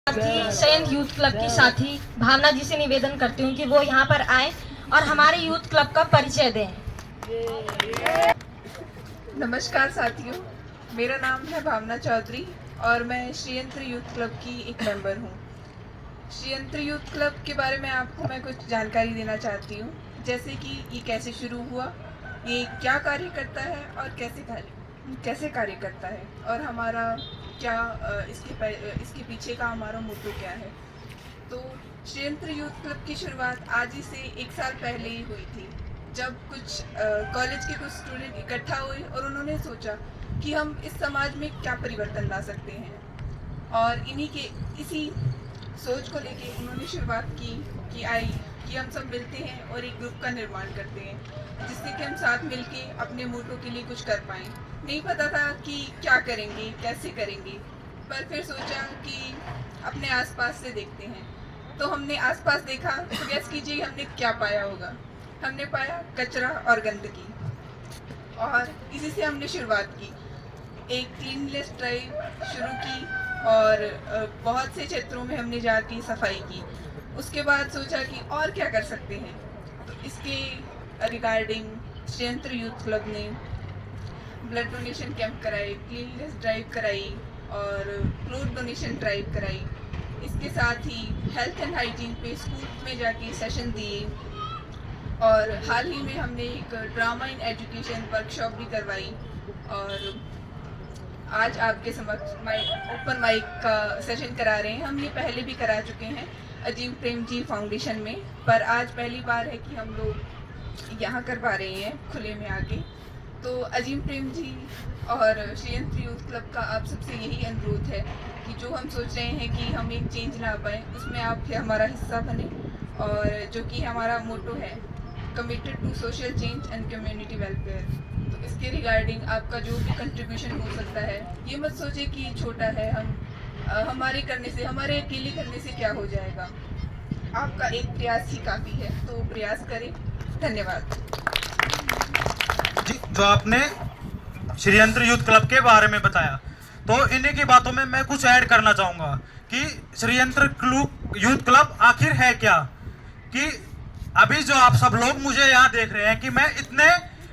साथी संयुक्त youth club की साथी भावना जी से निवेदन करती हूँ कि वो यहाँ पर आए और हमारे यूथ क्लब का परिचय दें। नमस्कार साथियों, मेरा नाम है भावना चौधरी और मैं श्रीयंत्र यूथ क्लब की एक मेंबर हूँ। श्रीयंत्र यूथ क्लब के बारे में आपको मैं कुछ जानकारी देना चाहती हूँ, जैसे कि ये कैसे शुरू हुआ, ये क्या कार्य करता है और कैसे कार्य करता है और हमारा क्या इसके पीछे का हमारा मोटो क्या है। तो श्रीयंत्र यूथ क्लब की शुरुआत आज ही से 1 साल पहले ही हुई थी, जब कुछ कॉलेज के कुछ स्टूडेंट इकट्ठा हुए और उन्होंने सोचा कि हम इस समाज में क्या परिवर्तन ला सकते हैं, और इसी सोच को लेके उन्होंने शुरुआत की कि हम सब मिलते हैं और एक ग्रुप का निर्माण करते हैं, जिससे कि हम साथ मिलके अपने मोटो के लिए कुछ कर पाएँ। नहीं पता था कि क्या करेंगे, कैसे करेंगे, पर फिर सोचा कि अपने आसपास से देखते हैं। तो हमने आसपास देखा तो गैस कीजिए हमने क्या पाया होगा। हमने पाया कचरा और गंदगी, और इसी से हमने शुरुआत की। एक क्लीननेस ड्राइव शुरू की और बहुत से क्षेत्रों में हमने जाके सफाई की। उसके बाद सोचा कि और क्या कर सकते हैं, तो इसके रिगार्डिंग श्रीयंत्र यूथ क्लब ने ब्लड डोनेशन कैंप कराए, क्लीननेस ड्राइव कराई और क्लोथ डोनेशन ड्राइव कराई। इसके साथ ही हेल्थ एंड हाइजीन पे स्कूल में जाके सेशन दिए, और हाल ही में हमने एक ड्रामा इन एजुकेशन वर्कशॉप भी करवाई। और आज आपके समक्ष ओपन माइक का सेशन करा रहे हैं। हम ये पहले भी करा चुके हैं अजीम प्रेम जी फाउंडेशन में, पर आज पहली बार है कि हम लोग यहाँ करवा रहे हैं खुले में आके। तो अजीम प्रेम जी और श्रीयंत्र यूथ क्लब का आप सबसे यही अनुरोध है कि जो हम सोच रहे हैं कि हम एक चेंज ला पाएँ, उसमें आप हमारा हिस्सा बने, और जो कि हमारा मोटो है committed to social change and community welfare. तो इसके रिगार्डिंग आपका जो भी कंट्रीब्यूशन हो सकता है, ये मत सोचे कि छोटा है, हमारे अकेले करने से क्या हो जाएगा। आपका एक प्रयास ही काफ़ी है, तो प्रयास करें। धन्यवाद जी। जो आपने श्रीयंत्र यूथ क्लब के बारे में बताया, तो इन्हीं की बातों में मैं कुछ ऐड करना चाहूँगा कि श्रीयंत्र यूथ क्लब आखिर है क्या। कि अभी जो आप सब लोग मुझे यहाँ देख रहे हैं कि मैं इतने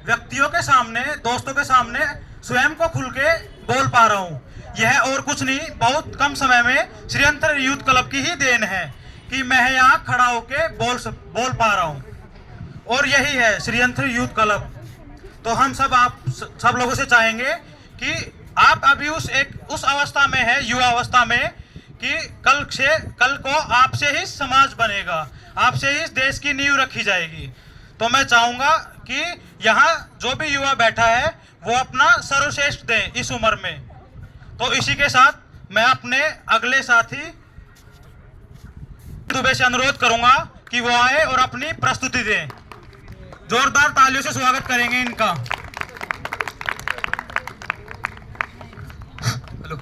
व्यक्तियों के सामने, दोस्तों के सामने स्वयं को खुल के बोल पा रहा हूँ, यह और कुछ नहीं, बहुत कम समय में श्रीयंत्र यूथ क्लब की ही देन है कि मैं यहाँ खड़ा होके बोल पा रहा हूँ, और यही है श्रीयंत्र यूथ क्लब। तो हम आप सब लोगों से चाहेंगे कि आप अभी उस अवस्था में है, युवा अवस्था में, कि कल को आपसे ही समाज बनेगा, आपसे ही इस देश की नींव रखी जाएगी। तो मैं चाहूँगा कि यहाँ जो भी युवा बैठा है वो अपना सर्वश्रेष्ठ दें इस उम्र में। तो इसी के साथ मैं अपने अगले साथी दुबे से अनुरोध करूँगा कि वो आए और अपनी प्रस्तुति दें। जोरदार तालियों से स्वागत करेंगे इनका। हेलो,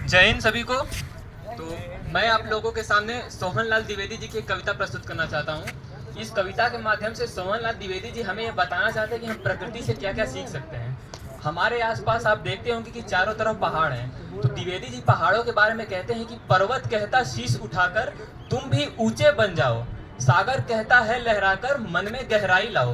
जय हिंद सभी को। तो मैं आप लोगों के सामने सोहनलाल द्विवेदी जी की एक कविता प्रस्तुत करना चाहता हूँ। इस कविता के माध्यम से सोहनलाल द्विवेदी जी हमें यह बताना चाहते हैं कि हम प्रकृति से क्या क्या सीख सकते हैं। हमारे आसपास आप देखते होंगे कि चारों तरफ पहाड़ हैं, तो द्विवेदी जी पहाड़ों के बारे में कहते हैं कि पर्वत कहता शीश उठाकर तुम भी ऊंचे बन जाओ, सागर कहता है लहराकर मन में गहराई लाओ।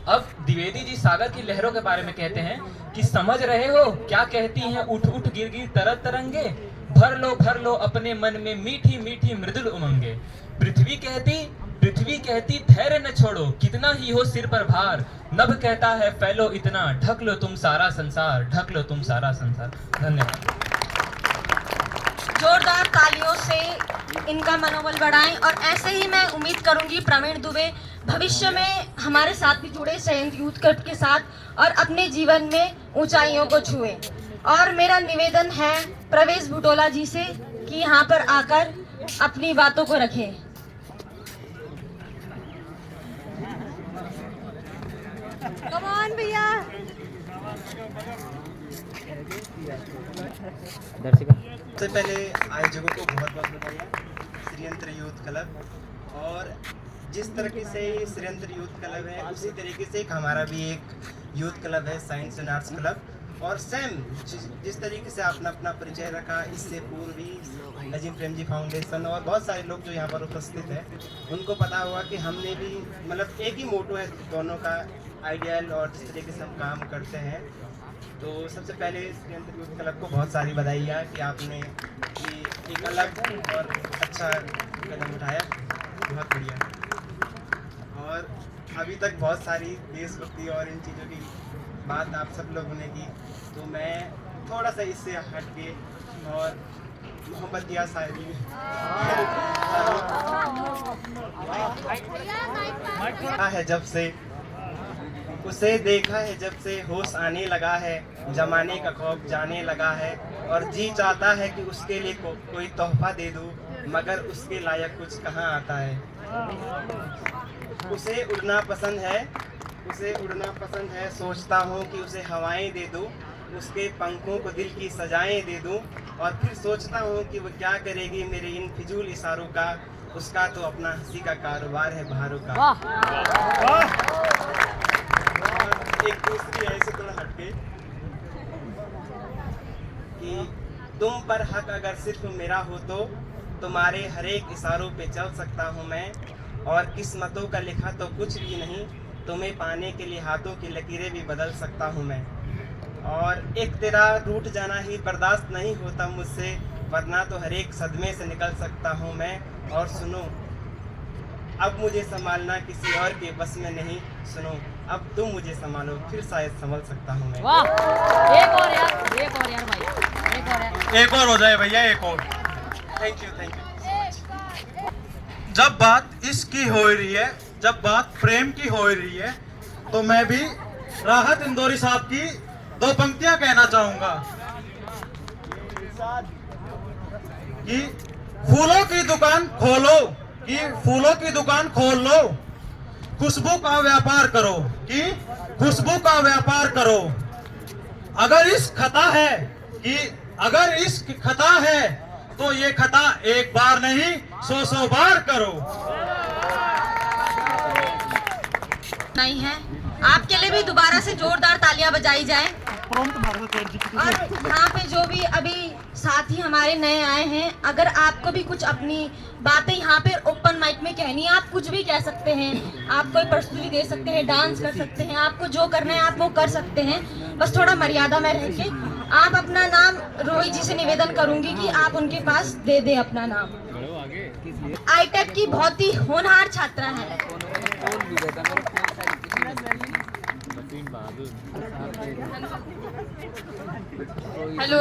अब द्विवेदी जी सागर की लहरों के बारे में कहते हैं कि समझ रहे हो क्या कहती हैं उठ उठ गिर गिर तरत तरंगे, भर लो अपने मन में मीठी मीठी मृदुल उमंगे। पृथ्वी कहती धैर्य न छोड़ो, कितना ही हो सिर पर भार, नभ कहता है फैलो इतना, ढक लो तुम सारा संसार, ढक लो तुम सारा संसार। धन्यवाद। जोरदार तालियों से इनका मनोबल बढ़ाएं, और ऐसे ही मैं उम्मीद करूंगी प्रवीण दुबे भविष्य में हमारे साथ भी जुड़े संयुक्त यूथ क्लब के साथ और अपने जीवन में ऊंचाइयों को छुए। और मेरा निवेदन है प्रवेश बुटोला जी से कि यहाँ पर आकर अपनी बातों को रखें। कम ऑन भैया। सबसे पहले आयोजकों को बहुत बहुत बधाई श्रीयंत्र यूथ क्लब। और जिस तरीके से श्रीयंत्र यूथ क्लब है, उसी तरीके से हमारा भी एक यूथ क्लब है, साइंस एंड आर्ट्स क्लब। और सेम जिस तरीके से आपने अपना परिचय रखा, इससे पूर्व भी नजीम प्रेमजी फाउंडेशन और बहुत सारे लोग जो यहाँ पर उपस्थित हैं उनको पता होगा कि हमने भी मतलब एक ही मोटो है दोनों का, आइडियल और जिस तरीके से हम काम करते हैं। तो सबसे पहले श्रीयंत्र यूथ क्लब को बहुत सारी बधाई है कि आपने ये एक अलग और अच्छा कदम उठाया, बहुत बढ़िया। और अभी तक बहुत सारी देशभक्ति और इन चीज़ों की बात आप सब लोगों ने की, तो मैं थोड़ा सा इससे हट के और मोहब्बतिया शायरी है जब से उसे देखा है, जब से होश आने लगा है, जमाने का खौफ जाने लगा है और जी चाहता है कि उसके लिए कोई तोहफा दे दूं, मगर उसके लायक कुछ कहाँ आता है। उसे उड़ना पसंद है, उसे उड़ना पसंद है, सोचता हूँ कि उसे हवाएं दे दूं, उसके पंखों को दिल की सजाएं दे दूं और फिर सोचता हूँ कि वो क्या करेगी मेरे इन फिजूल इशारों का, उसका तो अपना हंसी का कारोबार है बहारों का। एक दूसरी है इसे थोड़ा हटके कि तुम पर हक अगर सिर्फ मेरा हो तो तुम्हारे हर एक इशारों पे चल सकता हूँ मैं, और किस्मतों का लिखा तो कुछ भी नहीं, तुम्हें पाने के लिए हाथों की लकीरें भी बदल सकता हूँ मैं। और एक तेरा रूठ जाना ही बर्दाश्त नहीं होता मुझसे, वरना तो हर एक सदमे से निकल सकता हूँ मैं। और सुनो, अब मुझे संभालना किसी और के बस में नहीं, सुनो अब तुम मुझे संभालो, फिर शायद संभल सकता हूँ मैं। वाह, एक और यार भाई, एक और यार। एक और हो जाए भैया, एक और। Thank you. जब बात इश्क की हो रही है, जब बात प्रेम की हो रही है, तो मैं भी राहत इंदौरी साहब की दो पंक्तियां कहना चाहूंगा कि फूलों की दुकान खोलो, कि फूलों की दुकान खोल लो, खुशबू का व्यापार करो, कि खुशबू का व्यापार करो। अगर इश्क खता है, कि अगर इश्क खता है तो ये खता एक बार नहीं 100 बार करो। नहीं है, आपके लिए भी दोबारा से जोरदार तालियां बजाई जाए। और यहाँ पे जो भी अभी साथी हमारे नए आए हैं, अगर आपको भी कुछ अपनी बातें यहाँ पे ओपन माइक में कहनी है, आप कुछ भी कह सकते हैं, आप कोई प्रस्तुति दे सकते हैं, डांस कर सकते हैं, आपको जो करना है आप वो कर सकते हैं, बस थोड़ा मर्यादा में रह के। आप अपना नाम रोहित जी से निवेदन करूंगी कि आप उनके पास दे दें अपना नाम। आईटेक की बहुत ही होनहार छात्रा है। हेलो,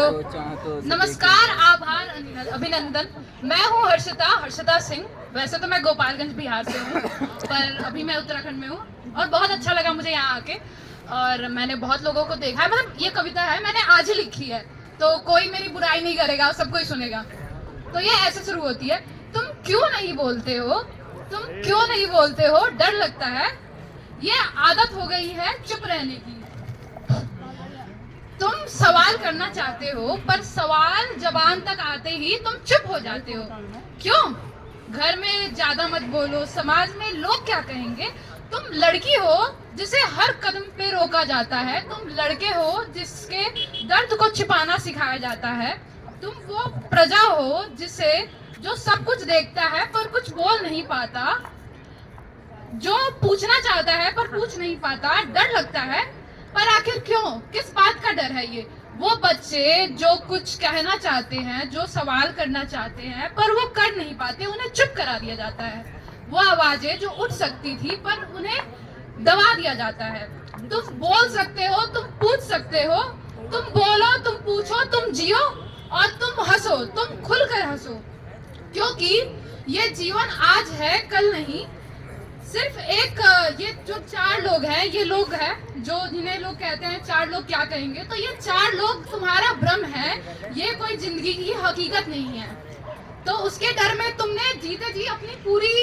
नमस्कार, आभार, अभिनंदन। मैं हूँ हर्षिता सिंह। वैसे तो मैं गोपालगंज बिहार से हूँ, पर अभी मैं उत्तराखंड में हूँ और बहुत अच्छा लगा मुझे यहाँ आके। और मैंने बहुत लोगों को देखा है, मतलब ये कविता है मैंने आज ही लिखी है, तो कोई मेरी बुराई नहीं करेगा, सब कोई सुनेगा। तो ये ऐसे शुरू होती है, तुम क्यों नहीं बोलते हो, तुम क्यों नहीं बोलते हो, डर लगता है, ये आदत हो गई है चुप रहने की। तुम सवाल करना चाहते हो, पर सवाल जबान तक आते ही तुम चुप हो जाते हो। क्यों? घर में ज्यादा मत बोलो, समाज में लोग क्या कहेंगे। तुम लड़की हो जिसे हर कदम पे रोका जाता है, तुम लड़के हो जिसके दर्द को छिपाना सिखाया जाता है, तुम वो प्रजा हो जो सब कुछ देखता है पर कुछ बोल नहीं पाता, जो पूछना चाहता है पर पूछ नहीं पाता। डर लगता है, पर आखिर क्यों, किस बात का डर है ये? वो बच्चे जो कुछ कहना चाहते हैं, जो सवाल करना चाहते हैं, पर वो कर नहीं पाते, उन्हें चुप करा दिया जाता है। वो आवाजें जो उठ सकती थी पर उन्हें दबा दिया जाता है। तुम बोल सकते हो, तुम पूछ सकते हो, तुम बोलो, तुम पूछो, तुम जियो और तुम हंसो, तुम खुलकर हंसो, क्योंकि ये जीवन आज है कल नहीं। सिर्फ एक ये जो 4 लोग हैं, ये लोग हैं जो जिन्हें लोग कहते हैं 4 लोग क्या कहेंगे, तो ये 4 लोग तुम्हारा भ्रम है, ये कोई जिंदगी की हकीकत नहीं है। तो उसके डर में तुमने जीते जी अपनी पूरी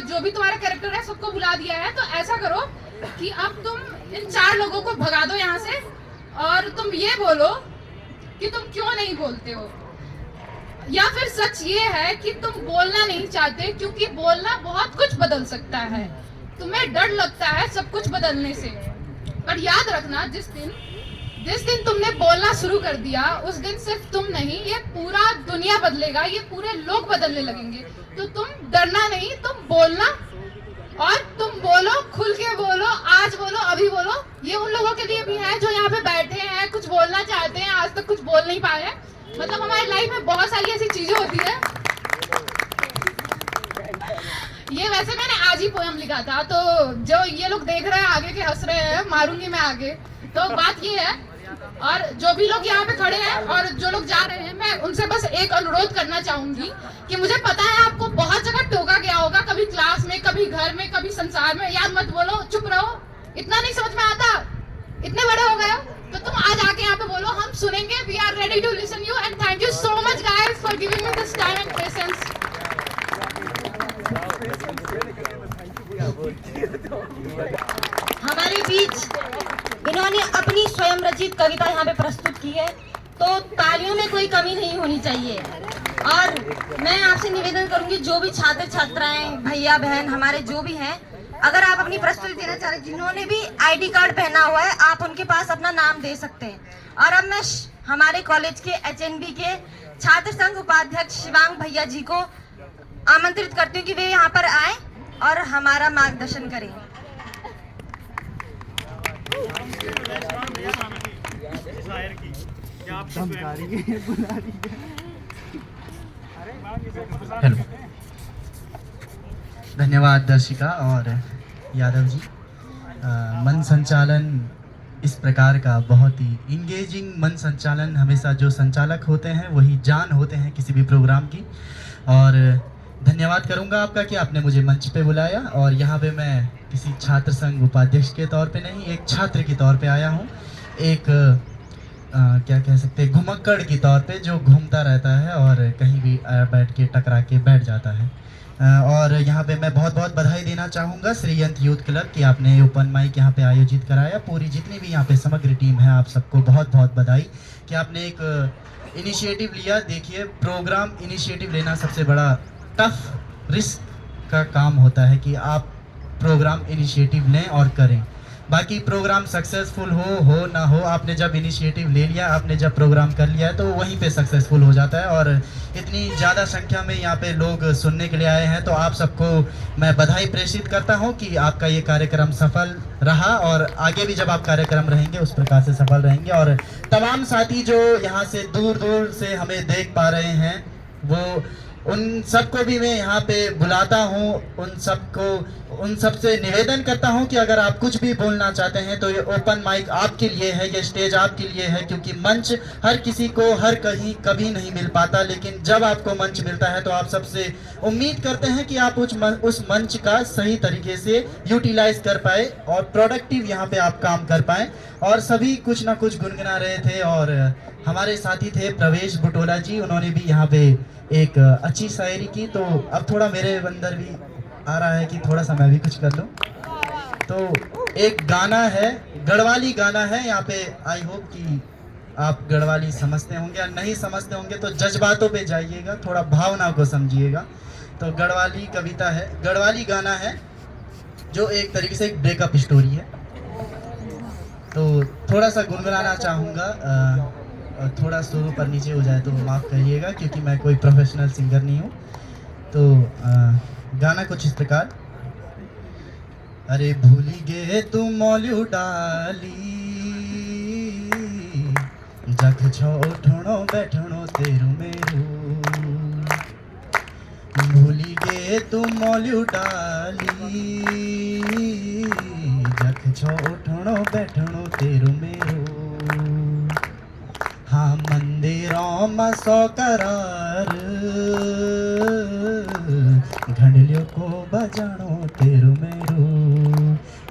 जो भी तुम्हारा कैरेक्टर है सबको बुला दिया है। तो ऐसा करो कि अब तुम इन 4 लोगों को भगा दो यहाँ से और तुम ये बोलो कि तुम क्यों नहीं बोलते हो, या फिर सच ये है कि तुम बोलना नहीं चाहते क्योंकि बोलना बहुत कुछ बदल सकता है। तुम्हें डर लगता है सब कुछ बदलने से, पर याद रखना जिस दिन जिस दिन तुमने बोलना शुरू कर दिया उस दिन सिर्फ तुम नहीं, ये पूरा दुनिया बदलेगा, ये पूरे लोग बदलने लगेंगे। तो तुम डरना नहीं, तुम बोलना, और तुम बोलो, खुल के बोलो, आज बोलो, अभी बोलो। ये उन लोगों के लिए भी है जो यहाँ पे बैठे हैं, कुछ बोलना चाहते हैं, आज तक कुछ बोल नहीं पाए हैं। मतलब हमारी लाइफ में बहुत सारी ऐसी चीजें होती है। ये वैसे मैंने आज ही पोएम लिखा था, तो जो ये लोग देख रहे हैं आगे के हंस रहे हैं, मारूंगी मैं आगे। तो बात ये है, और जो भी लोग यहाँ पे खड़े हैं और जो लोग जा रहे हैं, मैं उनसे बस एक अनुरोध करना चाहूंगी कि मुझे पता है आपको बहुत जगह टोका गया होगा, कभी क्लास में, कभी घर में, कभी संसार में, यार मत बोलो, चुप रहो, इतना नहीं समझ में आता, इतने बड़े हो गए हो, तो तुम आज आके यहाँ पे बोलो, हम सुनेंगे। We are ready to listen you and thank you so much guys for giving me this time and patience. हमारे बीच इन्होंने अपनी स्वयं रचित कविता यहाँ पे प्रस्तुत की है, तो तालियों में कोई कमी नहीं होनी चाहिए। और मैं आपसे निवेदन करूंगी, जो भी छात्र छात्राएं, भैया बहन हमारे जो भी हैं, अगर आप अपनी प्रस्तुति देना चाह रहे हैं, जिन्होंने भी आईडी कार्ड पहना हुआ है, आप उनके पास अपना नाम दे सकते हैं। और अब मैं हमारे कॉलेज के HNB के छात्र संघ उपाध्यक्ष शिवांग भैया जी को आमंत्रित करती हूँ कि वे यहाँ पर आए और हमारा मार्गदर्शन करें। हेलो, धन्यवाद दर्शिका और यादव जी। मन संचालन इस प्रकार का बहुत ही इंगेजिंग मन संचालन, हमेशा जो संचालक होते हैं वही जान होते हैं किसी भी प्रोग्राम की। और धन्यवाद करूंगा आपका कि आपने मुझे मंच पे बुलाया, और यहाँ पे मैं किसी छात्र संघ उपाध्यक्ष के तौर पे नहीं, एक छात्र के तौर पे आया हूँ, एक क्या कह सकते हैं, घुमक्कड़ के तौर पे जो घूमता रहता है और कहीं भी बैठ के टकरा के बैठ जाता है। और यहाँ पे मैं बहुत बहुत बधाई देना चाहूँगा श्रीयंत्र यूथ क्लब कि आपने ओपन माइक यहाँ पे आयोजित कराया। पूरी जितनी भी यहाँ पे समग्र टीम है, आप सबको बहुत बहुत बधाई कि आपने एक इनिशिएटिव लिया। देखिए, प्रोग्राम इनिशिएटिव लेना सबसे बड़ा टफ रिस्क का काम होता है कि आप प्रोग्राम इनिशिएटिव लें और करें। बाकी प्रोग्राम सक्सेसफुल हो ना हो, आपने जब इनिशिएटिव ले लिया, आपने जब प्रोग्राम कर लिया है, तो वहीं पे सक्सेसफुल हो जाता है। और इतनी ज़्यादा संख्या में यहाँ पे लोग सुनने के लिए आए हैं, तो आप सबको मैं बधाई प्रेषित करता हूँ कि आपका ये कार्यक्रम सफल रहा, और आगे भी जब आप कार्यक्रम रहेंगे उस प्रकार से सफल रहेंगे। और तमाम साथी जो यहाँ से दूर दूर से हमें देख पा रहे हैं, वो उन सबको भी मैं यहाँ पे बुलाता हूँ, उन सबसे निवेदन करता हूँ कि अगर आप कुछ भी बोलना चाहते हैं तो ये ओपन माइक आपके लिए है, ये स्टेज आपके लिए है, क्योंकि मंच हर किसी को हर कहीं कभी नहीं मिल पाता। लेकिन जब आपको मंच मिलता है तो आप सबसे उम्मीद करते हैं कि आप उस मंच का सही तरीके से यूटिलाइज कर पाए और प्रोडक्टिव यहाँ पे आप काम कर पाए। और सभी कुछ ना कुछ गुनगुना रहे थे, और हमारे साथी थे प्रवेश बुटोला जी, उन्होंने भी यहाँ पे एक अच्छी शायरी की। तो अब थोड़ा मेरे अंदर भी आ रहा है कि थोड़ा सा मैं भी कुछ कर लूँ। तो एक गाना है, गढ़वाली गाना है यहाँ पे। आई होप कि आप गढ़वाली समझते होंगे, या नहीं समझते होंगे तो जज्बातों पे जाइएगा, थोड़ा भावना को समझिएगा। तो गढ़वाली कविता है, गढ़वाली गाना है, जो एक तरीके से एक ब्रेकअप स्टोरी है। तो थोड़ा सा गुनगुनाना चाहूँगा, थोड़ा सुर पर नीचे हो जाए तो माफ़ करिएगा, क्योंकि मैं कोई प्रोफेशनल सिंगर नहीं हूँ। तो गाना कुछ इस प्रकार। अरे भूली गे तू मौल्यू डाली, जख छो उठणो बैठणो तेरू मेरू। भूली गे तू मौल्यू डाली, जख छो उठणो बैठणो तेरू मेरू। हाँ मंदिरों में सौ करार, घंडलियों को बजानो तेरू मेरू।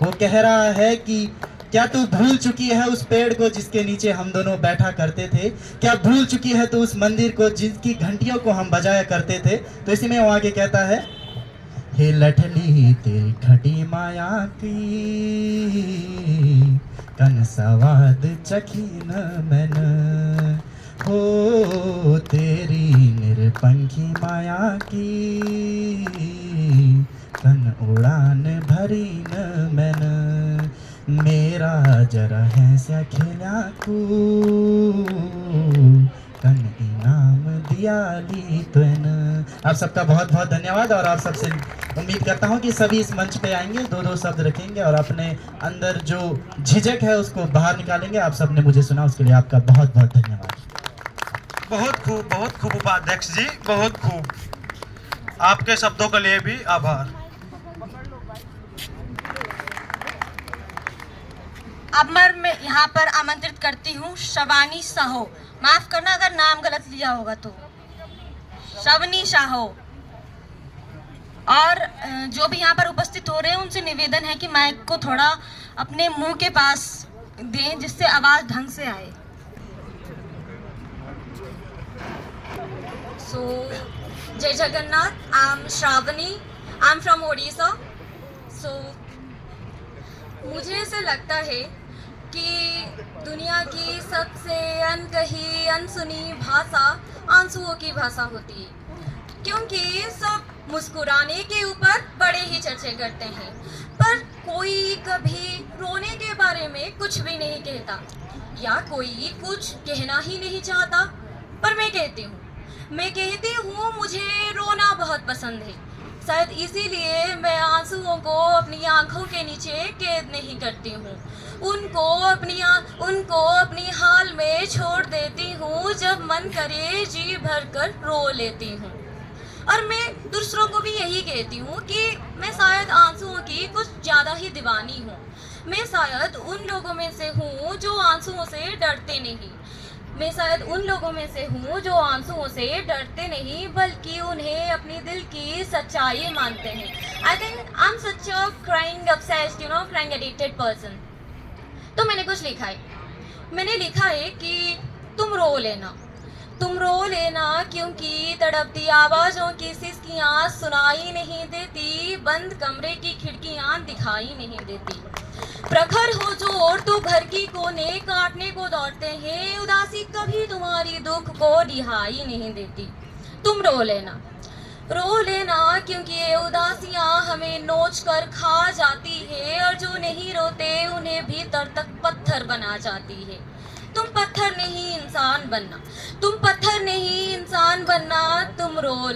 वो कह रहा है कि क्या तू भूल चुकी है उस पेड़ को जिसके नीचे हम दोनों बैठा करते थे? क्या भूल चुकी है तू उस मंदिर को जिसकी घंटियों को हम बजाया करते थे? तो इसी में वो आगे कहता है, हे लठली तेरी खटी माया की, कन सवाद चखीन मैन, हो तेरी निरपंखी माया की, कन उड़ान भरी न मैन। मेरा जरा है स्या खेल्या कन इनाम दिया ली तुन। आप सबका बहुत बहुत धन्यवाद और आप सबसे उम्मीद करता हूं कि सभी इस मंच पे आएंगे, दो दो शब्द रखेंगे और अपने अंदर जो झिझक है उसको बाहर निकालेंगे। आप सबने मुझे सुना, उसके लिए आपका बहुत बहुत धन्यवाद। बहुत खूब उपाध्यक्ष जी, बहुत खूब। आपके शब्दों के लिए भी आभार। अब मैं यहाँ पर आमंत्रित करती हूँ शवानी साहो। माफ करना अगर नाम गलत लिया होगा तो। शवनी साहो। और जो भी यहाँ पर उपस्थित हो रहे हैं उनसे निवेदन है कि माइक को थोड़ा अपने मुंह के पास दें जिससे आवाज ढंग से आए। So, Jai Jagannath, I'm Shravani, I'm from Odisha. So, मुझे ऐसा लगता है कि दुनिया की सबसे अनकही अनसुनी भाषा आंसुओं की भाषा होती है, क्योंकि सब मुस्कुराने के ऊपर बड़े ही चर्चे करते हैं, पर कोई कभी रोने के बारे में कुछ भी नहीं कहता, या कोई कुछ कहना ही नहीं चाहता। पर मैं कहती हूँ मुझे रोना बहुत पसंद है। शायद इसीलिए मैं आंसुओं को अपनी आंखों के नीचे कैद नहीं करती हूँ, उनको अपनी हाल में छोड़ देती हूँ। जब मन करे जी भर कर रो लेती हूँ। और मैं दूसरों को भी यही कहती हूँ कि मैं शायद आंसुओं की कुछ ज़्यादा ही दीवानी हूँ। मैं शायद उन लोगों में से हूँ जो आंसुओं से डरते नहीं। बल्कि उन्हें अपनी दिल की सच्चाई मानते हैं। I think I'm such a crying obsessed, crying addicted person. तो मैंने कुछ लिखा है। मैंने लिखा है कि तुम रो लेना क्योंकि तड़पती आवाज़ों की सिसकियाँ सुनाई नहीं देती, बंद कमरे की खिड़कियाँ दिखाई नहीं देती। प्रखर हो जोर तो घर की कोने काटने को दौड़ते हैं, उदासी कभी तुम्हारी दुख को रिहाई नहीं देती। तुम रो लेना क्योंकि ये उदासियाँ हमें नोच कर खा जाती है, और जो नहीं रोते उन्हें भीतर तक पत्थर बना जाती है। तुम पत्थर नहीं इंसान बनना, तुम रो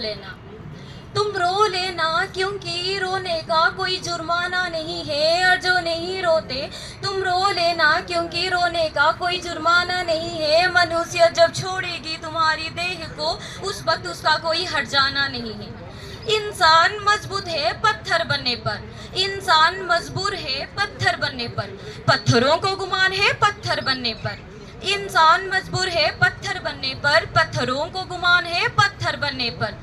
लेना क्योंकि रोने का कोई जुर्माना नहीं है, और जो नहीं रोते तुम रो लेना क्योंकि रोने का कोई जुर्माना नहीं है। मनुष्य जब छोड़ेगी तुम्हारी देह को, उस वक्त उसका कोई हट जाना नहीं है। इंसान मजबूत है पत्थर बनने पर, इंसान मजबूर है पत्थर बनने पर, पत्थरों को गुमान है पत्थर बनने पर। इंसान मजबूर है पत्थर बनने पर, पत्थरों को गुमान है पत्थर बनने पर।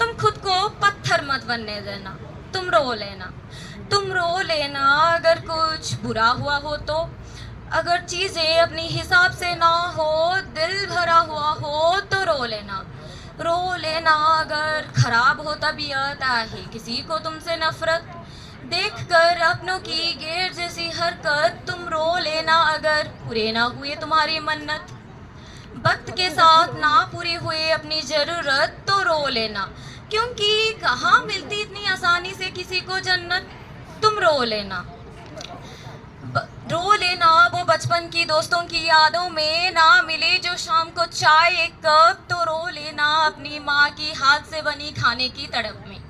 तुम खुद को पत्थर मत बनने देना, तुम रो लेना अगर कुछ बुरा हुआ हो तो, अगर चीज़ें अपनी हिसाब से ना हो, दिल भरा हुआ हो तो रो लेना अगर खराब हो तबीयत, आहे किसी को तुमसे नफरत देखकर अपनों की गैर जैसी हरकत। तुम रो लेना अगर पूरे ना हुए तुम्हारी मन्नत, वक्त के साथ ना पूरी हुए अपनी ज़रूरत तो रो लेना, क्योंकि कहाँ मिलती इतनी आसानी से किसी को जन्नत। तुम रो लेना वो बचपन की दोस्तों की यादों में ना मिले जो शाम को चाय एक कप, तो रो लेना अपनी माँ की हाथ से बनी खाने की तड़प में।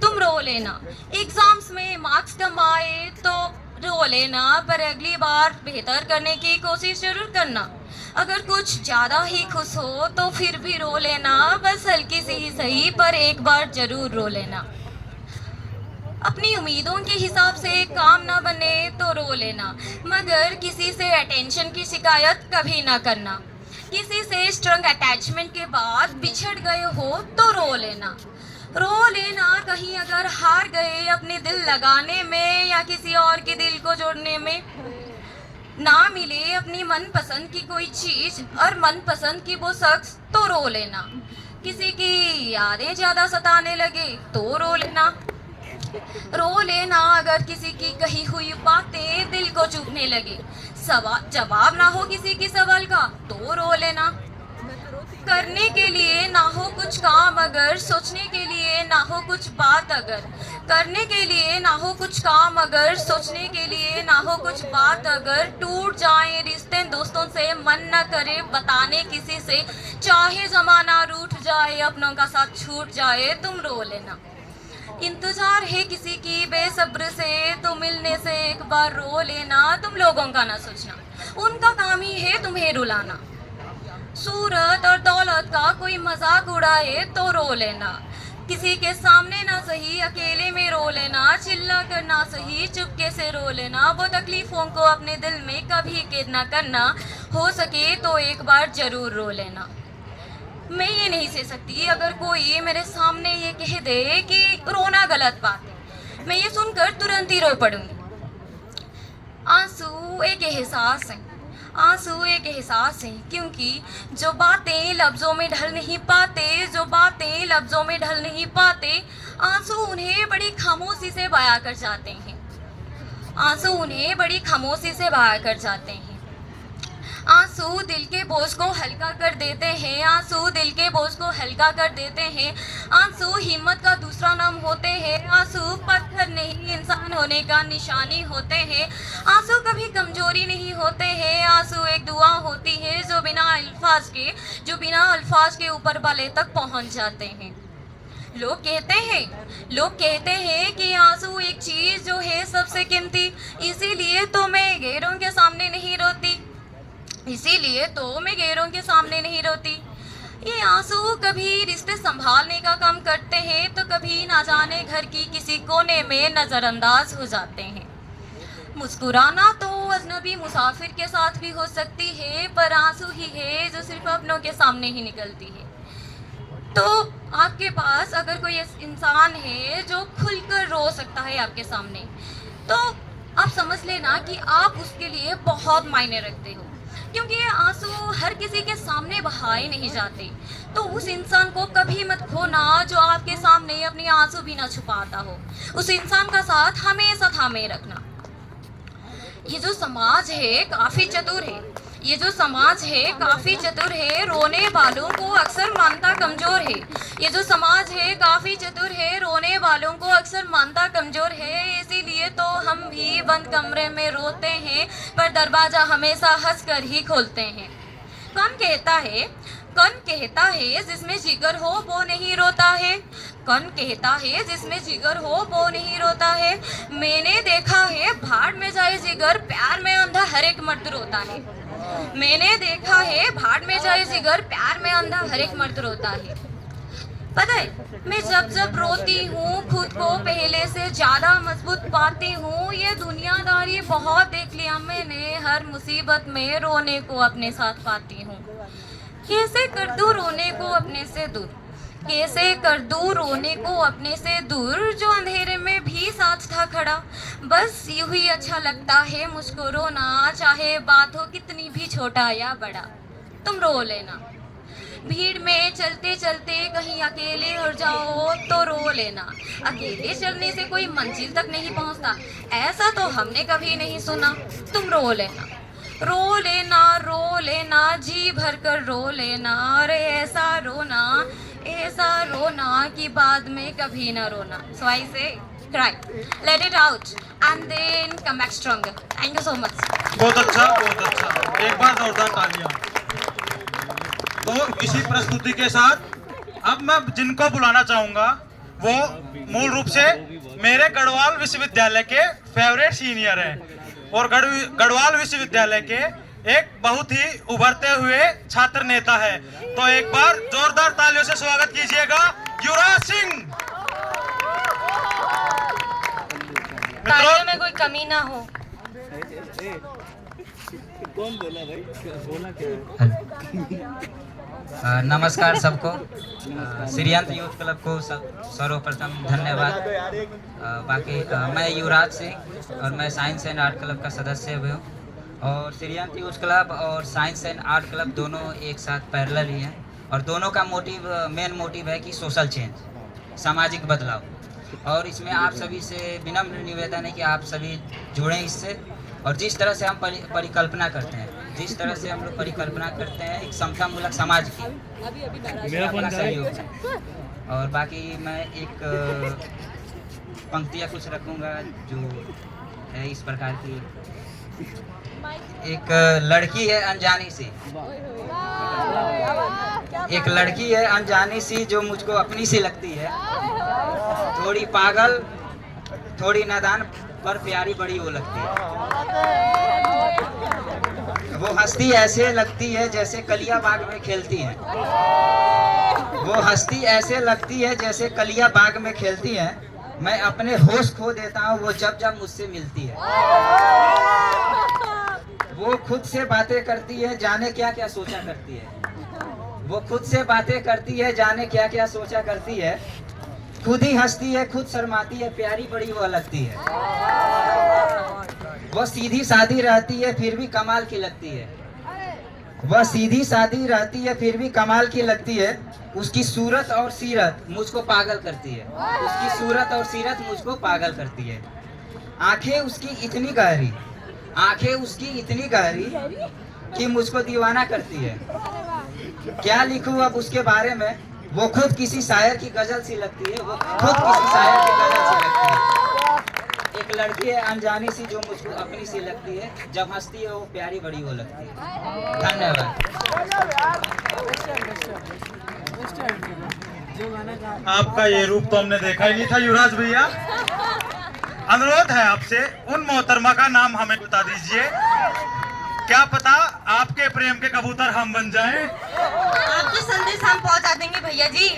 तुम रो लेना एग्जाम्स में मार्क्स कम आए तो रो लेना, पर अगली बार बेहतर करने की कोशिश जरूर करना। अगर कुछ ज़्यादा ही खुश हो तो फिर भी रो लेना, बस हल्की सी ही सही पर एक बार जरूर रो लेना। अपनी उम्मीदों के हिसाब से काम ना बने तो रो लेना, मगर किसी से अटेंशन की शिकायत कभी ना करना। किसी से स्ट्रॉन्ग अटैचमेंट के बाद बिछड़ गए हो तो रो लेना कहीं अगर हार गए अपने दिल लगाने में, या किसी और के दिल को जोड़ने में। ना मिले अपनी मनपसंद की कोई चीज़ और मनपसंद की वो शख्स तो रो लेना। किसी की यादें ज़्यादा सताने लगे तो रो लेना अगर किसी की कही हुई बातें दिल को चुभने लगे। जवाब ना हो किसी की सवाल का तो रो लेना। करने के लिए ना हो कुछ काम अगर, सोचने के लिए ना हो कुछ बात अगर, करने के लिए ना हो कुछ काम अगर, सोचने के लिए ना हो कुछ बात अगर, टूट जाए रिश्ते दोस्तों से, मन न करे बताने किसी से, चाहे जमाना रूठ जाए अपनों का साथ छूट जाए, तुम रो लेना। इंतजार है किसी की बेसब्र से, तो मिलने से एक बार रो लेना, तुम लोगों का ना सोचना, उनका काम ही है तुम्हें रुलाना। सूरत और दौलत का कोई मजाक उड़ाए तो रो लेना, किसी के सामने ना सही अकेले में रो लेना, चिल्ला कर ना सही चुपके से रो लेना, वो तकलीफों को अपने दिल में कभी कैद ना करना, हो सके तो एक बार जरूर रो लेना। मैं ये नहीं सह सकती अगर कोई मेरे सामने ये कह दे कि रोना गलत बात है, मैं ये सुनकर तुरंत ही रो पड़ूंगी। आंसू एक एहसास है, आंसू एक एहसास है, क्योंकि जो बातें लफ्ज़ों में ढल नहीं पाते, जो बातें लफ्ज़ों में ढल नहीं पाते, आंसू उन्हें बड़ी खामोशी से बयां कर जाते हैं, आंसू उन्हें बड़ी खामोशी से बयां कर जाते हैं। आंसू दिल के बोझ को हल्का कर देते हैं, आंसू दिल के बोझ को हल्का कर देते हैं, आंसू हिम्मत का दूसरा नाम होते हैं, आंसू पत्थर नहीं इंसान होने का निशानी होते हैं, आंसू कभी कमजोरी नहीं होते हैं, आंसू एक दुआ होती है जो बिना अल्फाज के ऊपर वाले तक पहुंच जाते हैं। लोग कहते हैं कि आंसू एक चीज जो है सबसे कीमती, इसीलिए तो मैं गैरों के सामने नहीं रोती, इसीलिए तो मैं गैरों के सामने नहीं रोती। ये आंसू कभी रिश्ते संभालने का काम करते हैं, तो कभी ना जाने घर की किसी कोने में नज़रअंदाज हो जाते हैं। मुस्कुराना तो अजनबी मुसाफिर के साथ भी हो सकती है, पर आंसू ही है जो सिर्फ अपनों के सामने ही निकलती है। तो आपके पास अगर कोई इंसान है जो खुलकर रो सकता है आपके सामने, तो आप समझ लेना कि आप उसके लिए बहुत मायने रखते हो, क्योंकि ये आंसू हर किसी के सामने बहाए नहीं जाते। तो उस इंसान को कभी मत खोना जो आपके सामने अपनी आंसू भी ना छुपाता हो, उस इंसान का साथ हमेशा थामे रखना। ये जो समाज है काफ़ी चतुर है, ये जो समाज है काफ़ी चतुर है, रोने वालों को अक्सर मानता कमज़ोर है। ये जो समाज है काफ़ी चतुर है, रोने वालों को अक्सर मानता कमज़ोर है, इसीलिए तो हम भी बंद कमरे में रोते हैं, पर दरवाज़ा हमेशा हंस कर ही खोलते हैं। कौन कहता है जिसमें जिगर हो वो नहीं रोता है, कौन कहता है जिसमें जिगर हो वो नहीं रोता है। मैंने देखा है भाड़ में जाए जिगर, प्यार में अंधा हर एक मर्द रोता है। मैंने देखा है भाड़ में जाए जिगर, प्यार में अंधा हर एक मर्द रोता है। पता है, मैं जब रोती हूँ खुद को पहले से ज़्यादा मजबूत पाती हूँ। ये दुनियादारी बहुत देख लिया मैंने, हर मुसीबत में रोने को अपने साथ पाती हूँ। कैसे कर दूँ रोने को अपने से दूर, कैसे कर दूँ रोने को अपने से दूर, जो अंधेरे में भी साथ था खड़ा। बस यूं ही अच्छा लगता है मुझको रोना, चाहे बात हो कितनी भी छोटा या बड़ा, तुम रो लेना। भीड़ में चलते चलते कहीं अकेले हो जाओ तो रो लेना, अकेले चलने से कोई मंजिल तक नहीं पहुंचता, ऐसा तो हमने कभी नहीं सुना। तुम रो लेना, रो लेना, रो लेना, जी भर कर रो लेना। अरे ऐसा रोना कि बाद में कभी ना रोना। So I say cry, let it out and then come back stronger. Thank you so much. बहुत अच्छा, बहुत अच्छा, एक बार जोरदार तालियां। तो इसी प्रस्तुति के साथ अब मैं जिनको बुलाना चाहूँगा वो मूल रूप से मेरे गढ़वाल विश्वविद्यालय के फेवरेट सीनियर हैं और गढ़वाल विश्वविद्यालय के एक बहुत ही उभरते हुए छात्र नेता है। तो एक बार जोरदार तालियों से स्वागत कीजिएगा युवराज सिंह। तालियों में कोई कमी ना हो। कौन बोला भाई, बोला क्या? नमस्कार सबको। श्रीयंत्र यूथ क्लब को सर्वप्रथम धन्यवाद। बाकी मैं युवराज सिंह और मैं साइंस एंड आर्ट क्लब का सदस्य भी हूँ और श्रीयंत्र यूथ क्लब और साइंस एंड आर्ट क्लब दोनों एक साथ पैरेलल ही हैं और दोनों का मेन मोटिव है कि सोशल चेंज, सामाजिक बदलाव। और इसमें आप सभी से विनम्र निवेदन है कि आप सभी जुड़ें इससे। और जिस तरह से हम परिकल्पना करते हैं, जिस तरह से हम लोग परिकल्पना करते हैं एक समतामूलक समाज की, इसमें अपना सहयोग है। और बाकी मैं एक पंक्तियाँ कुछ रखूँगा जो है इस प्रकार की। एक लड़की है अनजानी सी, एक लड़की है अनजानी सी जो मुझको अपनी सी लगती है, थोड़ी पागल थोड़ी नादान पर प्यारी बड़ी वो लगती है। वो हंसती ऐसे लगती है जैसे कलिया बाग में खेलती है, वो हंसती ऐसे लगती है जैसे कलिया बाग में खेलती है। मैं अपने होश खो देता हूँ वो जब जब मुझसे मिलती है। वो खुद से बातें करती है जाने क्या क्या सोचा करती है, वो खुद से बातें करती है जाने क्या क्या सोचा करती है। खुद ही हंसती है खुद शर्माती है, प्यारी बड़ी वो लगती है। वह सीधी सादी रहती है फिर भी कमाल की लगती है, वह सीधी सादी रहती है फिर भी कमाल की लगती है। उसकी सूरत और सीरत मुझको पागल करती है, उसकी सूरत और सीरत मुझको पागल करती है। आंखें उसकी इतनी गहरी, आंखें उसकी इतनी गहरी कि मुझको दीवाना करती है। क्या लिखूं अब उसके बारे में, वो खुद किसी शायर की गजल सी लगती है, वो खुद किसी शायर की गजल सी लगती है। एक लड़की है अनजानी सी जो मुझको अपनी सी लगती है, जब हंसती है वो प्यारी बड़ी वो लगती है। धन्यवाद। आपका ये रूप तो हमने देखा ही नहीं था युवराज भैया। अनुरोध है आपसे, उन मोहतरमा का नाम हमें बता दीजिए, क्या पता आपके प्रेम के कबूतर हम बन जाएं। आपके संदेश हम पहुंचा देंगे भैया जी।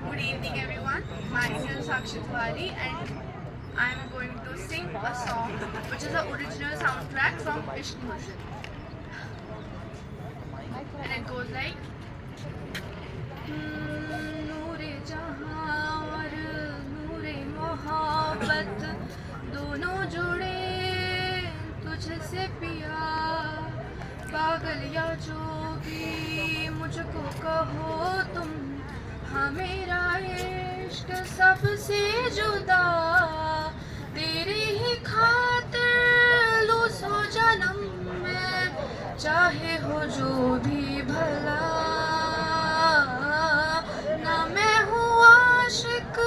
Good evening everyone, my name is Sakshi Tiwari and I am going to sing a song which is the original soundtrack from Ishq Mushrik. And it goes like नूरे जहां और नूरे मोहब्बत दोनों जुड़े तुझसे पिया, पागल या जो भी मुझको कहो तुम, हाँ मेरा इश्क सबसे जुदा, तेरे ही खातिर लूं सौ जन्म में, चाहे हो जो भी भला। ना मैं हूँ आशिक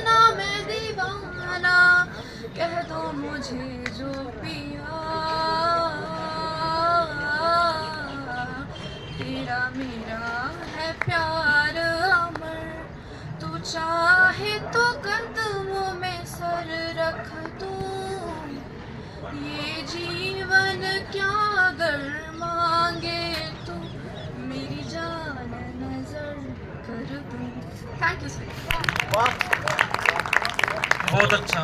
ना मैं दीवाना, कह दो मुझे जो पिया, तेरा मेरा है प्यार अमर, तू चाहे तो कदमों में सर रख दूं, ये जीवन क्या अगर मांगे तू, मेरी जान नजर कर दूं। Thank you sir. बहुत अच्छा।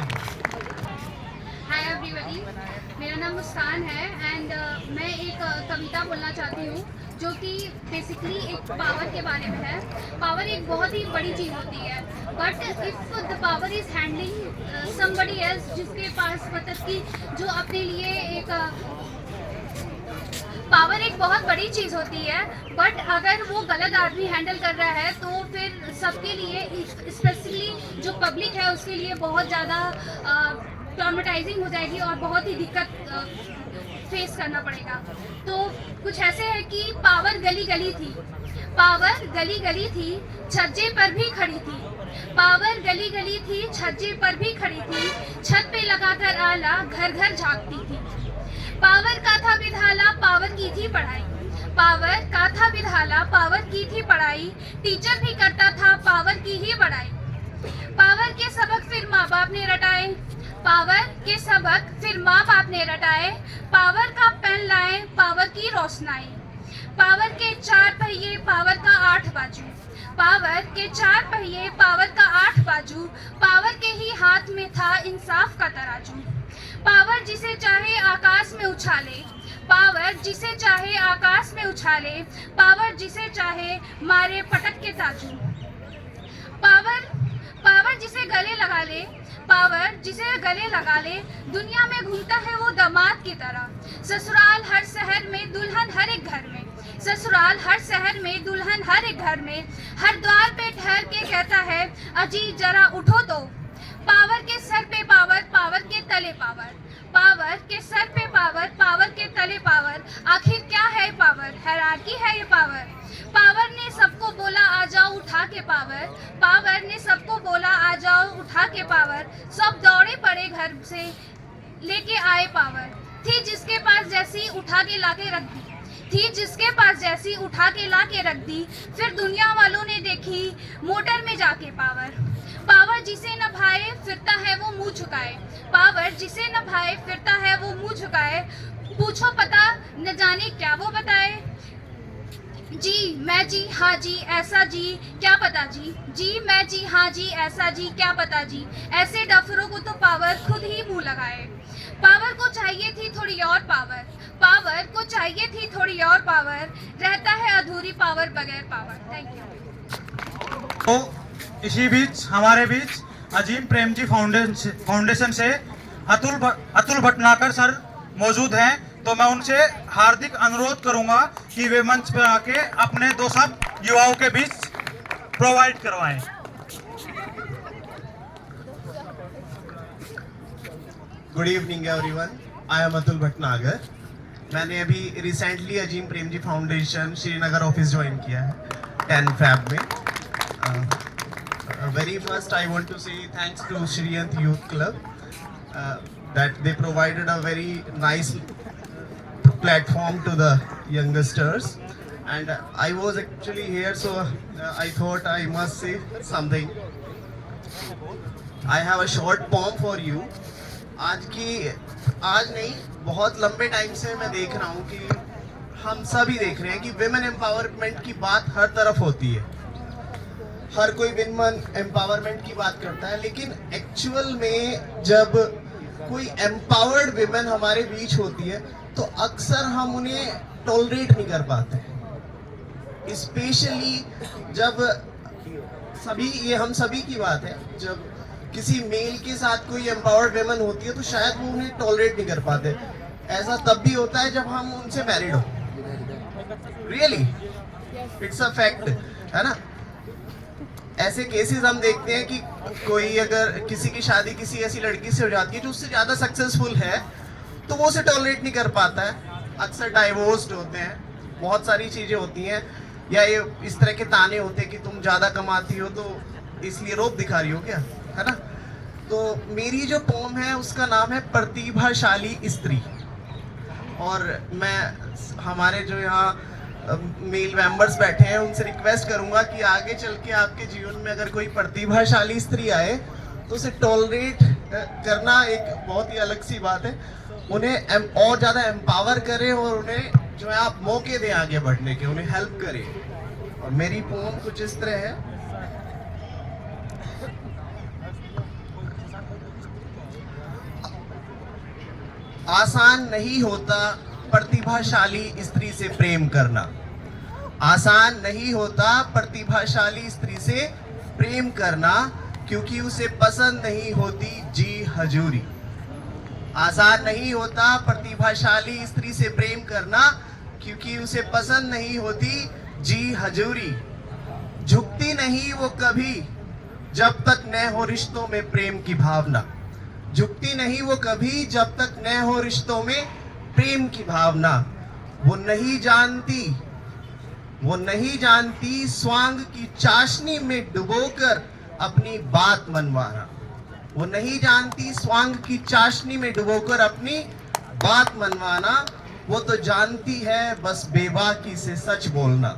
हाय एवरीबॉडी, मेरा नाम मुस्कान है एंड मैं एक कविता बोलना चाहती हूँ जो कि बेसिकली एक पावर के बारे में है। पावर एक बहुत ही बड़ी चीज़ होती है, but if the power is handling somebody else, जिसके पास मतलब कि जो अपने लिए एक पावर एक बहुत बड़ी चीज़ होती है, बट अगर वो गलत आदमी हैंडल कर रहा है तो फिर सबके लिए स्पेशली जो पब्लिक है उसके लिए बहुत ज़्यादा ट्रॉमेटाइजिंग हो जाएगी और बहुत ही दिक्कत फेस करना पड़ेगा। तो कुछ ऐसे है कि पावर गली गली थी, पावर गली गली थी, छज्जे पर भी खड़ी थी, पावर गली गली थी, छज्जे पर भी खड़ी थी, छत पे लगाकर आला घर घर झांकती थी। पावर का था विधाला पावर की थी पढ़ाई, पावर का था विधाला पावर की थी पढ़ाई, टीचर भी करता था पावर की ही बड़ाई। पावर के सबक फिर माँ बाप ने रटाए, पावर के सबक फिर माँ बाप ने रटाए, पावर का पेन लाए पावर की रोशनाई। पावर के चार पहिए पावर का 8 बाजू, पावर के 4 पहिए पावर का 8 बाजू, पावर के ही हाथ में था इंसाफ का तराजू। पावर जिसे चाहे आकाश में उछाले, पावर जिसे चाहे आकाश में उछाले, पावर जिसे चाहे मारे पटक के ताजू। पावर जिसे गले लगा ले, पावर जिसे गले लगा ले, दुनिया में घूमता है वो दामाद की तरह। ससुराल हर शहर में दुल्हन हर एक घर में, ससुराल हर शहर में दुल्हन हर एक घर में, हर द्वार पे ठहर के कहता है अजी जरा उठो तो। पावर के सर पे पावर, पावर के तले पावर, पावर के सर पे पावर, हायरार्की है ये पावर। पावर ने सबको बोला आ जाओ उठा के पावर, पावर ने सबको बोला आ जाओ उठा के पावर, सब दौड़े पड़े घर से लेके आए पावर। थी जिसके पास जैसी उठा के लाके रख दी, थी जिसके पास जैसी उठा के लाके रख दी, फिर दुनिया वालों ने देखी मोटर में जाके पावर। पावर जिसे न भाए फिरता है वो मुंह झुकाए, पावर जिसे न भाए फिरता है वो मुंह झुकाए, पूछो पता न जाने क्या वो बताए। जी मैं जी हाँ जी ऐसा जी क्या पता जी, जी मैं जी हाँ जी ऐसा जी क्या पता जी, ऐसे डफरों को तो पावर खुद ही मुंह लगाए। पावर को चाहिए थी थोड़ी और पावर, पावर को चाहिए थी थोड़ी और पावर, रहता है अधूरी पावर बगैर पावर। Thank you. तो इसी बीच हमारे बीच अजीम प्रेमजी फाउंडेशन से अतुल भटनागर सर मौजूद हैं, तो मैं उनसे हार्दिक अनुरोध करूंगा कि वे मंच पर आके अपने दो शब्द युवाओं के बीच प्रोवाइड करवाएं। Good evening everyone, I am Atul Bhatnagar. मैंने अभी recently Azim Premji foundation Srinagar office join किया है 10 Feb में। Very first I want to say thanks to Shriyant youth club that they provided a very nice platform to the youngsters, and I was actually here, so I thought I must say something. I have a short poem for you. आज नहीं, बहुत लंबे time से मैं देख रहा हूँ कि हम सभी देख रहे हैं कि विमेन एम्पावरमेंट की बात हर तरफ होती है, हर कोई विमेन एम्पावरमेंट की बात करता है, लेकिन एक्चुअल में जब कोई एम्पावर्ड विमेन हमारे बीच होती है तो अक्सर हम उन्हें टॉलरेट नहीं कर पाते। स्पेशली जब हम सभी की बात है, जब किसी मेल के साथ कोई एम्पावर्ड विमेन होती है तो शायद वो उन्हें टॉलरेट नहीं कर पाते। ऐसा तब भी होता है जब हम उनसे मैरिड हो। रियली इट्स अ फैक्ट, है ना। ऐसे केसेस हम देखते हैं कि कोई अगर किसी की शादी किसी ऐसी लड़की से हो जाती है जो उससे ज़्यादा सक्सेसफुल है तो वो उसे टॉलरेट नहीं कर पाता है, अक्सर डाइवोर्स्ड होते हैं, बहुत सारी चीज़ें होती हैं, या ये इस तरह के ताने होते हैं कि तुम ज़्यादा कमाती हो तो इसलिए रोब दिखा रही हो क्या, है ना। तो मेरी जो पोम है उसका नाम है प्रतिभाशाली स्त्री, और मैं हमारे जो यहाँ मेल मेंबर्स बैठे हैं उनसे रिक्वेस्ट करूंगा कि आगे चल के आपके जीवन में अगर कोई प्रतिभाशाली स्त्री आए तो उसे टॉलरेट करना एक बहुत ही अलग सी बात है। उन्हें और ज़्यादा एम्पावर करें और उन्हें जो है आप मौके दें आगे बढ़ने के, उन्हें हेल्प करें। और मेरी पोम कुछ इस तरह है। आसान नहीं होता प्रतिभाशाली स्त्री से प्रेम करना, आसान नहीं होता प्रतिभाशाली स्त्री से प्रेम करना, क्योंकि उसे पसंद नहीं होती जी हजूरी। आसान नहीं होता प्रतिभाशाली स्त्री से प्रेम करना, क्योंकि उसे पसंद नहीं होती जी हजूरी। झुकती नहीं वो कभी जब तक न हो रिश्तों में प्रेम की भावना, झुकती नहीं वो कभी जब तक न हो रिश्तों में प्रेम की भावना। वो नहीं जानती स्वांग की चाशनी में डुबोकर अपनी बात मनवाना। वो नहीं जानती स्वांग की चाशनी में डुबोकर अपनी बात मनवाना। वो तो जानती है बस बेबाकी से सच बोलना,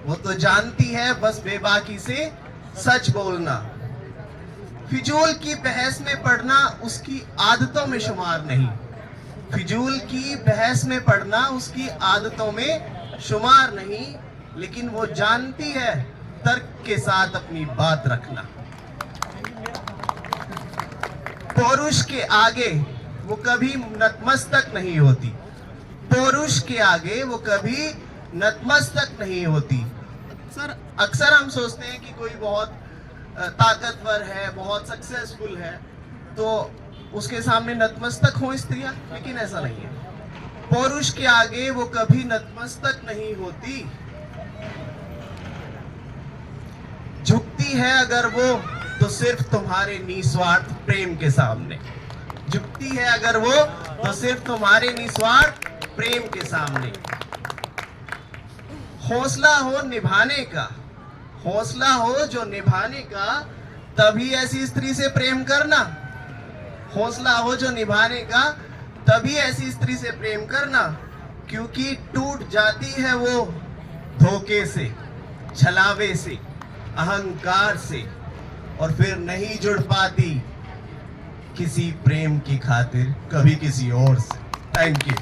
वो तो जानती है बस बेबाकी से सच बोलना। फिजूल की बहस में पढ़ना उसकी आदतों में शुमार नहीं, फिजूल की बहस में पढ़ना उसकी आदतों में शुमार नहीं, लेकिन वो जानती है तर्क के साथ अपनी बात रखना। पुरुष के आगे वो कभी नतमस्तक नहीं होती, पुरुष के आगे वो कभी नतमस्तक नहीं होती। अक्सर हम सोचते हैं कि कोई बहुत ताकतवर है, बहुत सक्सेसफुल है, तो उसके सामने नतमस्तक हो स्त्रियां, लेकिन ऐसा नहीं है। पुरुष के आगे वो कभी नतमस्तक नहीं होती। झुकती है अगर वो तो सिर्फ तुम्हारे निस्वार्थ प्रेम के सामने, झुकती है अगर वो तो सिर्फ तुम्हारे निस्वार्थ प्रेम के सामने। हौसला हो निभाने का, हौसला हो जो निभाने का, तभी ऐसी स्त्री से प्रेम करना। हौसला हो जो निभाने का, तभी ऐसी स्त्री से प्रेम करना, क्योंकि टूट जाती है वो धोखे से, छलावे से, अहंकार से, और फिर नहीं जुड़ पाती किसी प्रेम की खातिर कभी किसी और से। Thank you.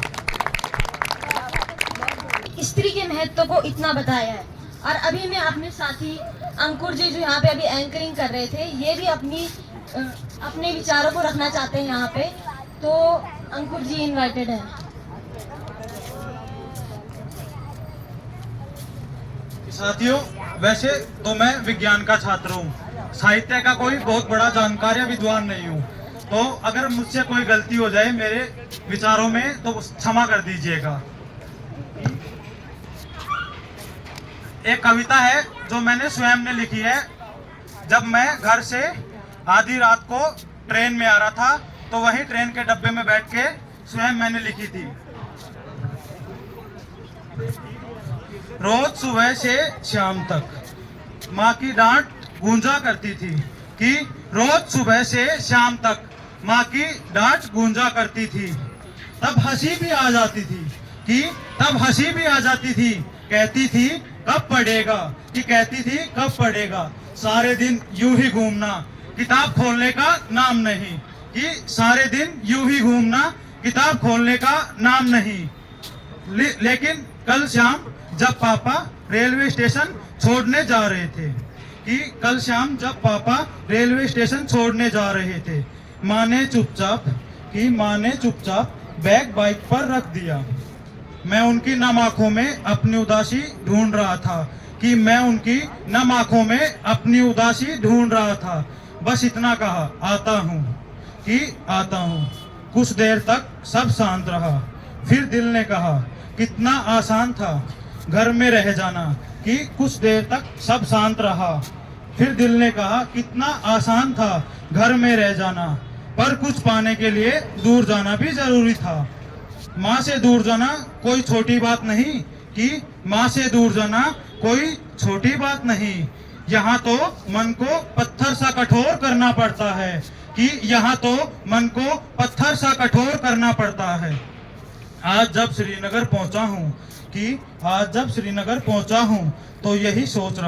स्त्री के महत्व को इतना बताया है। और अभी मैं अपने साथी अंकुर जी जो यहाँ पे अभी एंकरिंग कर रहे थे, ये भी अपने विचारों को रखना चाहते हैं यहाँ पे, तो अंकुर जी इनवाइटेड है। साथियों, वैसे तो मैं विज्ञान का छात्र हूँ, साहित्य का कोई बहुत बड़ा जानकार या विद्वान नहीं हूँ, तो अगर मुझसे कोई गलती हो जाए मेरे विचारों में तो क्षमा कर दीजिएगा। एक कविता है जो मैंने स्वयं ने लिखी है। जब मैं घर से आधी रात को ट्रेन में आ रहा था तो वही ट्रेन के डब्बे में बैठ के स्वयं मैंने लिखी थी। रोज सुबह से शाम तक माँ की डांट गूंजा करती थी कि रोज सुबह से शाम तक माँ की डांट गूंजा करती थी। तब हंसी भी आ जाती थी, कहती थी कब पढ़ेगा, कि कहती थी कब पढ़ेगा, सारे दिन यूं ही घूमना, किताब खोलने का नाम नहीं, कि सारे दिन यूं ही घूमना, किताब खोलने का नाम नहीं। लेकिन कल शाम जब पापा रेलवे स्टेशन छोड़ने जा रहे थे, कि कल शाम जब पापा रेलवे स्टेशन छोड़ने जा रहे थे, माँ ने चुपचाप बैग बाइक पर रख दिया। मैं उनकी नम आंखों में अपनी उदासी ढूंढ रहा था, कि मैं उनकी नम आंखों में अपनी उदासी ढूंढ रहा था। बस इतना कहा, आता हूँ, कि आता हूँ। कुछ देर तक सब शांत रहा, फिर दिल ने कहा कितना आसान था घर में रह जाना, कि कुछ देर तक सब शांत रहा, फिर दिल ने कहा कितना आसान था घर में रह जाना, पर कुछ पाने के लिए दूर जाना भी जरूरी था। माँ से दूर जाना कोई छोटी बात नहीं, कि माँ से दूर जाना कोई छोटी बात नहीं। यहाँ तो मन को पत्थर सा कठोर करना पड़ता है, कि यहाँ तो मन को पत्थर सा कठोर करना पड़ता है। आज जब श्रीनगर पहुँचा हूँ तो यही सोच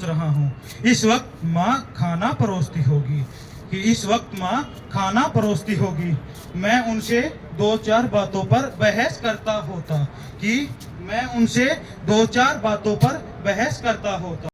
रहा हूँ इस वक्त माँ खाना परोसती होगी, मैं उनसे 2-4 बातों पर बहस करता होता, कि मैं उनसे 2-4 बातों पर बहस करता होता।